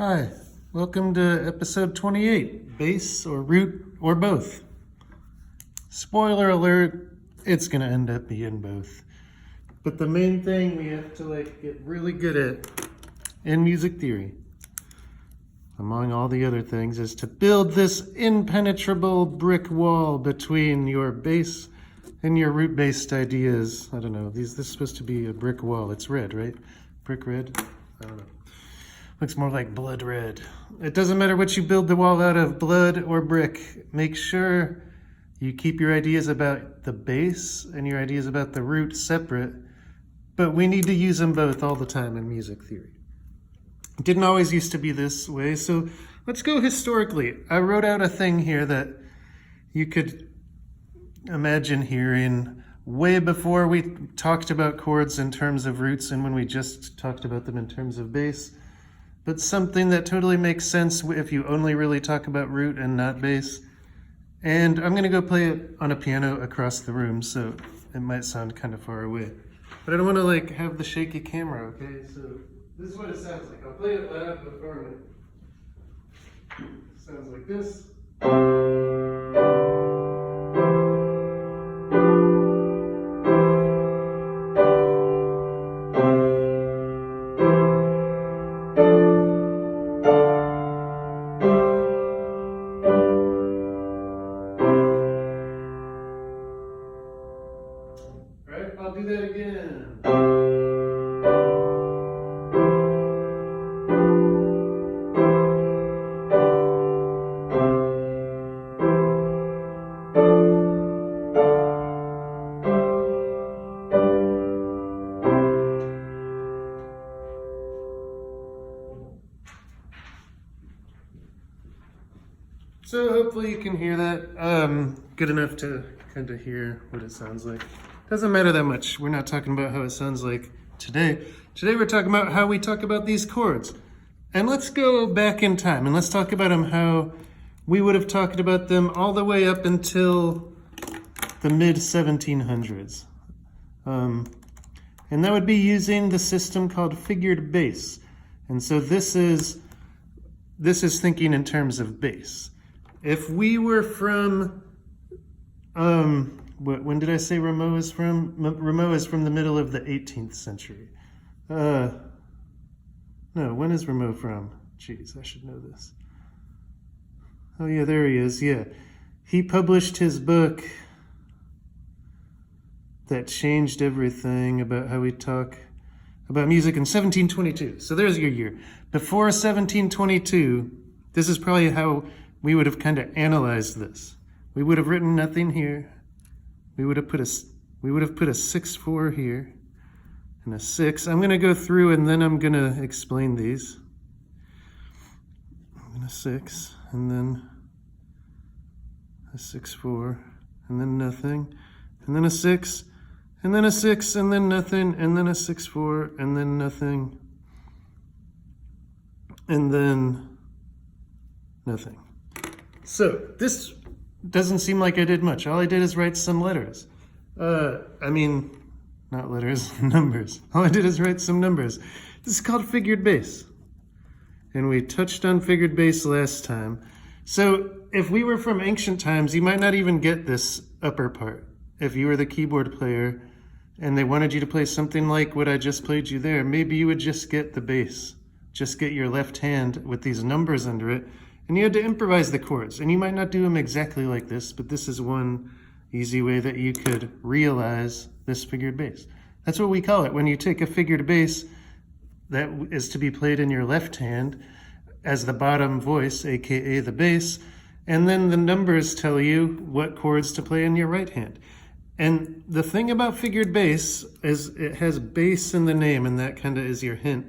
Hi, welcome to episode 28, bass or root or both. Spoiler alert, it's gonna end up being both. But the main thing we have to get really good at in music theory, among all the other things, is to build this impenetrable brick wall between your bass and your root-based ideas. I don't know, this is supposed to be a brick wall. It's red, right? Brick red? I don't know. Looks more like blood red. It doesn't matter what you build the wall out of, blood or brick. Make sure you keep your ideas about the bass and your ideas about the root separate, but we need to use them both all the time in music theory. It didn't always used to be this way, so let's go historically. I wrote out a thing here that you could imagine hearing way before we talked about chords in terms of roots and when we just talked about them in terms of bass. But something that totally makes sense if you only really talk about root and not bass. And I'm gonna go play it on a piano across the room, so it might sound kind of far away. But I don't wanna have the shaky camera, okay? So this is what it sounds like. I'll play it loud before it sounds like this. I'll do that again. So hopefully you can hear that good enough to kind of hear what it sounds like. Doesn't matter that much. We're not talking about how it sounds like today. Today we're talking about how we talk about these chords. And let's go back in time and let's talk about them how we would have talked about them all the way up until the mid 1700s. And that would be using the system called figured bass. And so this is thinking in terms of bass. If we were from when did I say Rameau is from? Rameau is from the middle of the 18th century. No, when is Rameau from? Jeez, I should know this. Oh yeah, there he is, yeah. He published his book that changed everything about how we talk about music in 1722. So there's your year. Before 1722, this is probably how we would have kind of analyzed this. We would have written nothing here. We would have put a 6/4 here and a 6. I'm gonna go through and then I'm gonna explain these. And a 6 and then a 6/4 and then nothing and then a 6 and then a 6 and then nothing and then a 6/4 and then nothing and then nothing. So this doesn't seem like I did much. All I did is write some letters. Not letters, numbers. All I did is write some numbers. This is called figured bass. And we touched on figured bass last time. So if we were from ancient times, you might not even get this upper part. If you were the keyboard player and they wanted you to play something like what I just played you there, maybe you would just get the bass. Just get your left hand with these numbers under it. And you had to improvise the chords. And you might not do them exactly like this, but this is one easy way that you could realize this figured bass. That's what we call it. When you take a figured bass that is to be played in your left hand as the bottom voice, aka the bass, and then the numbers tell you what chords to play in your right hand. And the thing about figured bass is it has bass in the name, and that kind of is your hint.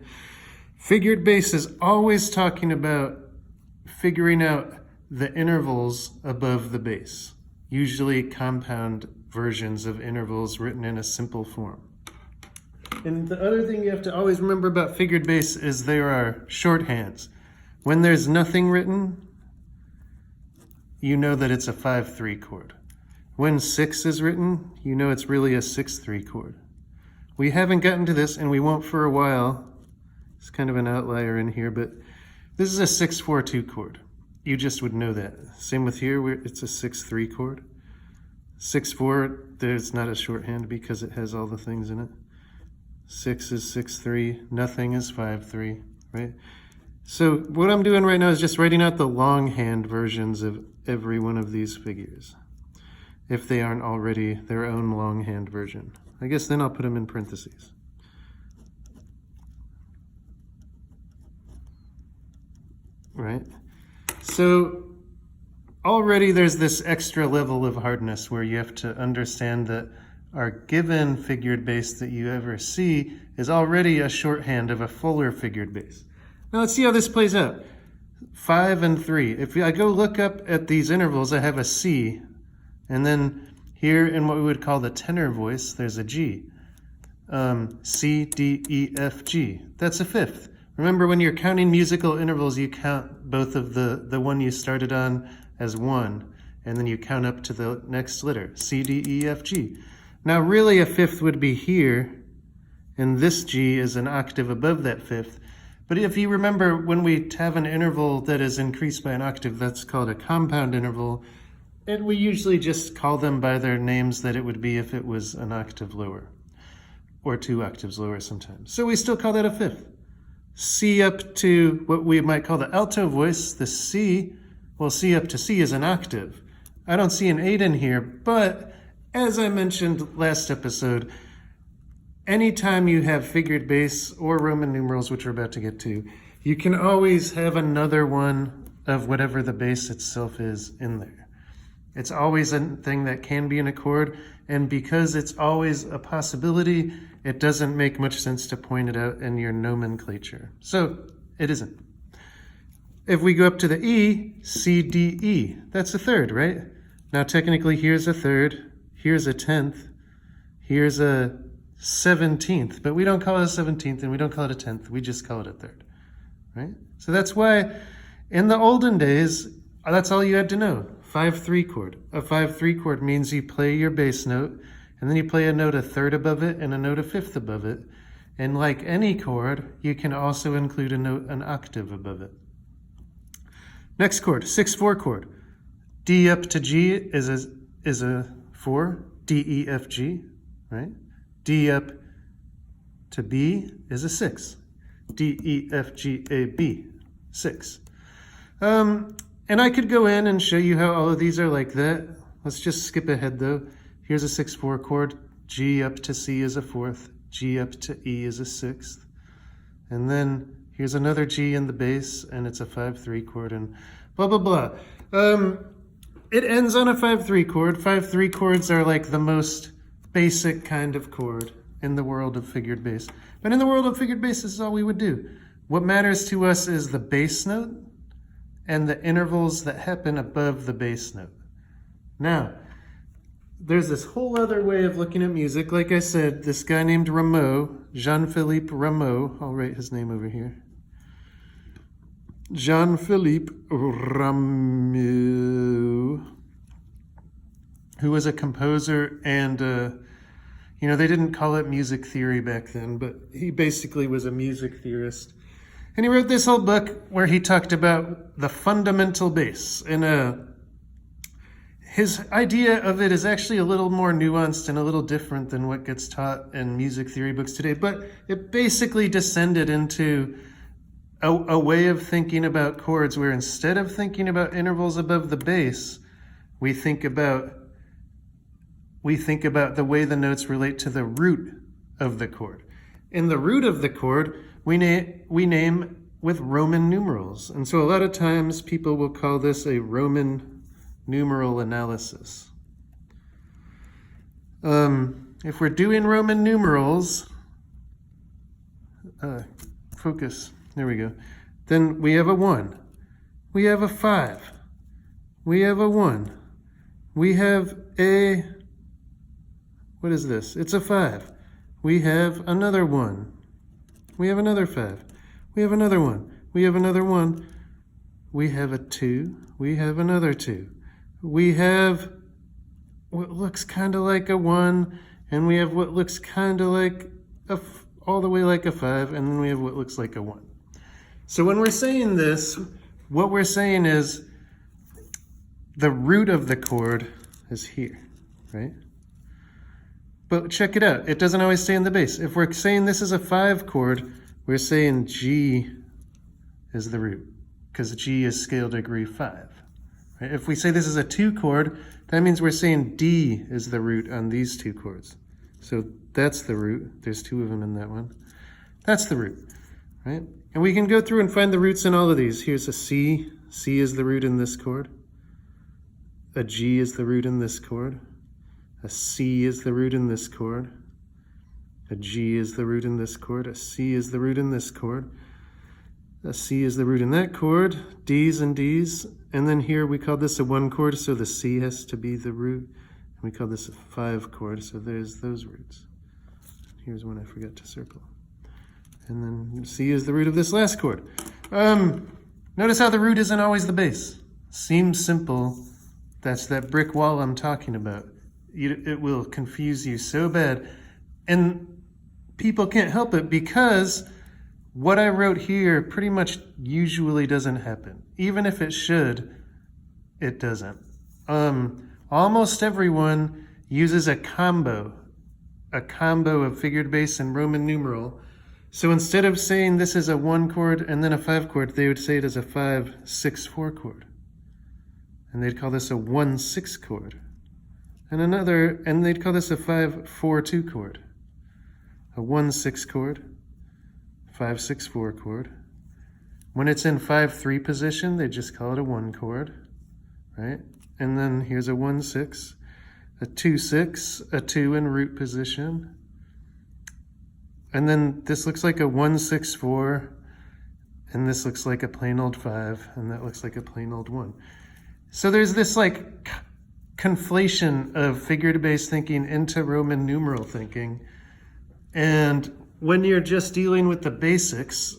Figured bass is always talking about figuring out the intervals above the bass, usually compound versions of intervals written in a simple form. And the other thing you have to always remember about figured bass is there are shorthands. When there's nothing written, you know that it's a 5/3 chord. When 6 is written, you know it's really a 6/3 chord. We haven't gotten to this, and we won't for a while. It's kind of an outlier in here, but This is a 6-4-2 chord. You just would know that. Same with here, where it's a 6-3 chord. 6-4, there's not a shorthand because it has all the things in it. 6 is 6-3, nothing is 5-3, right? So what I'm doing right now is just writing out the longhand versions of every one of these figures, if they aren't already their own longhand version. I guess then I'll put them in parentheses. Right? So already there's this extra level of hardness where you have to understand that our given figured bass that you ever see is already a shorthand of a fuller figured bass. Now let's see how this plays out. 5 and 3. If I go look up at these intervals, I have a C, and then here in what we would call the tenor voice, there's a G. C, D, E, F, G. That's a fifth. Remember, when you're counting musical intervals, you count both of the one you started on as 1, and then you count up to the next letter, C, D, E, F, G. Now really a fifth would be here, and this G is an octave above that fifth. But if you remember, when we have an interval that is increased by an octave, that's called a compound interval, and we usually just call them by their names that it would be if it was an octave lower, or 2 octaves lower sometimes. So we still call that a fifth. C up to what we might call the alto voice, the C, well, C up to C is an octave. I don't see an 8 in here, but as I mentioned last episode, anytime you have figured bass or Roman numerals, which we're about to get to, you can always have another one of whatever the bass itself is in there. It's always a thing that can be in a chord, and because it's always a possibility, it doesn't make much sense to point it out in your nomenclature. So it isn't. If we go up to the E, C, D, E, that's a third, right? Now technically here's a third, here's a 10th, here's a 17th, but we don't call it a 17th and we don't call it a 10th, we just call it a third, right? So that's why in the olden days, that's all you had to know, 5-3 chord. A 5-3 chord means you play your bass note, and then you play a note a third above it and a note a fifth above it. And like any chord, you can also include a note an octave above it. Next chord, 6-4 chord. D up to G is a 4, D, E, F, G, right? D up to B is a 6, D, E, F, G, A, B, 6. And I could go in and show you how all of these are like that. Let's just skip ahead though. Here's a 6-4 chord, G up to C is a 4th, G up to E is a 6th. And then here's another G in the bass, and it's a 5-3 chord, and blah, blah, blah. It ends on a 5-3 chord. 5-3 chords are like the most basic kind of chord in the world of figured bass. But in the world of figured bass, this is all we would do. What matters to us is the bass note and the intervals that happen above the bass note. Now, there's this whole other way of looking at music. Like I said, this guy named Rameau, Jean-Philippe Rameau, I'll write his name over here. Jean-Philippe Rameau, who was a composer and, they didn't call it music theory back then, but he basically was a music theorist. And he wrote this whole book where he talked about the fundamental bass. And his idea of it is actually a little more nuanced and a little different than what gets taught in music theory books today. But it basically descended into a way of thinking about chords where instead of thinking about intervals above the bass, we think about the way the notes relate to the root of the chord. In the root of the chord, we name with Roman numerals. And so a lot of times people will call this a Roman numeral analysis. If we're doing Roman numerals, focus, there we go. Then we have a 1, we have a 5, we have a 1, we have a, what is this? It's a 5. We have another 1. We have another 5. We have another 1. We have another 1. We have a 2. We have another 2. We have what looks kind of like a 1, and we have what looks kind of like all the way like a 5, and then we have what looks like a 1. So when we're saying this, what we're saying is the root of the chord is here, right? But check it out. It doesn't always stay in the bass. If we're saying this is a 5 chord, we're saying G is the root because G is scale degree 5. Right? If we say this is a 2 chord, that means we're saying D is the root on these 2 chords. So that's the root. There's 2 of them in that one. That's the root, right? And we can go through and find the roots in all of these. Here's a C. C is the root in this chord. A G is the root in this chord. A C is the root in this chord. A G is the root in this chord. A C is the root in this chord. A C is the root in that chord. D's and D's. And then here we call this a 1 chord, so the C has to be the root. And we call this a 5 chord, so there's those roots. Here's one I forgot to circle. And then C is the root of this last chord. Notice how the root isn't always the bass. Seems simple. That's that brick wall I'm talking about. It will confuse you so bad. And people can't help it because what I wrote here pretty much usually doesn't happen. Even if it should, it doesn't. Almost everyone uses a combo of figured bass and Roman numeral. So instead of saying this is a 1 chord and then a 5 chord, they would say it as a 5-6-4 chord. And they'd call this a 1-6 chord. And they'd call this a 5-4-2 chord. A 1-6 chord, 5-6-4 chord. When it's in 5-3 position, they just call it a 1 chord, right? And then here's a 1-6, a 2-6, a 2 in root position. And then this looks like a 1-6-4, and this looks like a plain old 5, and that looks like a plain old 1. So there's this like conflation of figured bass thinking into Roman numeral thinking. And when you're just dealing with the basics,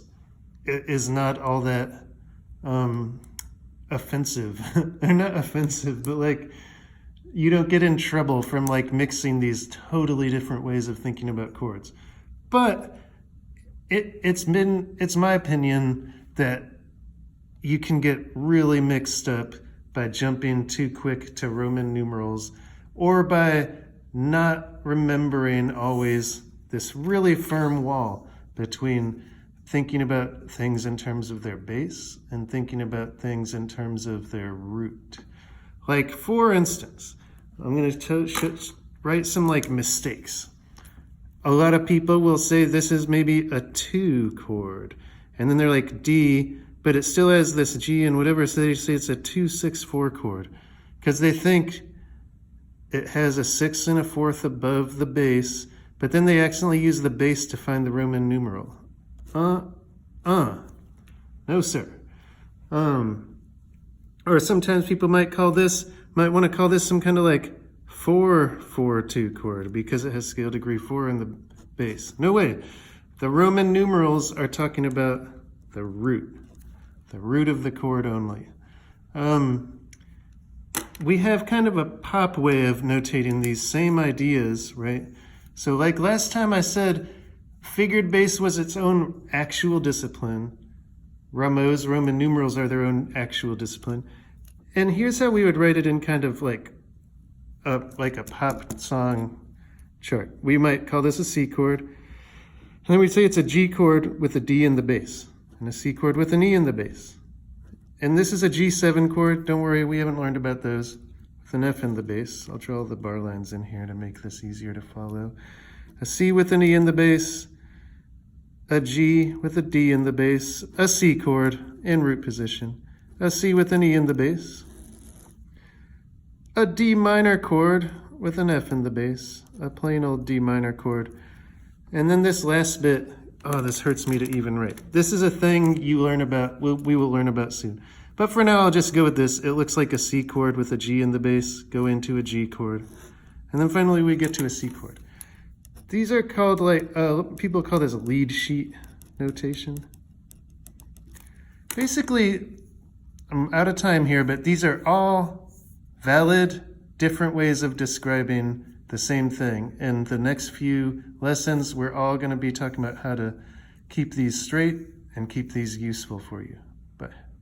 it is not all that offensive. They're not offensive, but like you don't get in trouble from like mixing these totally different ways of thinking about chords. But it's my opinion that you can get really mixed up by jumping too quick to Roman numerals or by not remembering always this really firm wall between thinking about things in terms of their bass and thinking about things in terms of their root. Like, for instance, I'm going to write some like mistakes. A lot of people will say this is maybe a 2 chord, and then they're like D, but it still has this G and whatever, so they say it's a 2-6-4 chord, because they think it has a 6 and a 4th above the bass, but then they accidentally use the bass to find the Roman numeral. No, sir. Or sometimes people might want to call this some kind of like 4-4-2 chord because it has scale degree 4 in the bass. No way. The Roman numerals are talking about the root of the chord only. We have kind of a pop way of notating these same ideas, right? So like last time I said, figured bass was its own actual discipline. Rameau's Roman numerals are their own actual discipline. And here's how we would write it in kind of like a pop song chart. We might call this a C chord, and then we'd say it's a G chord with a D in the bass, and a C chord with an E in the bass. And this is a G7 chord. Don't worry, we haven't learned about those. With an F in the bass. I'll draw the bar lines in here to make this easier to follow. A C with an E in the bass, a G with a D in the bass, a C chord in root position, a C with an E in the bass, a D minor chord with an F in the bass, a plain old D minor chord. And then this last bit, oh, this hurts me to even write. This is a thing you learn about, we will learn about soon. But for now, I'll just go with this. It looks like a C chord with a G in the bass, go into a G chord. And then finally we get to a C chord. These are called like, people call this lead sheet notation. Basically, I'm out of time here, but these are all valid, different ways of describing the same thing. In the next few lessons, we're all going to be talking about how to keep these straight and keep these useful for you.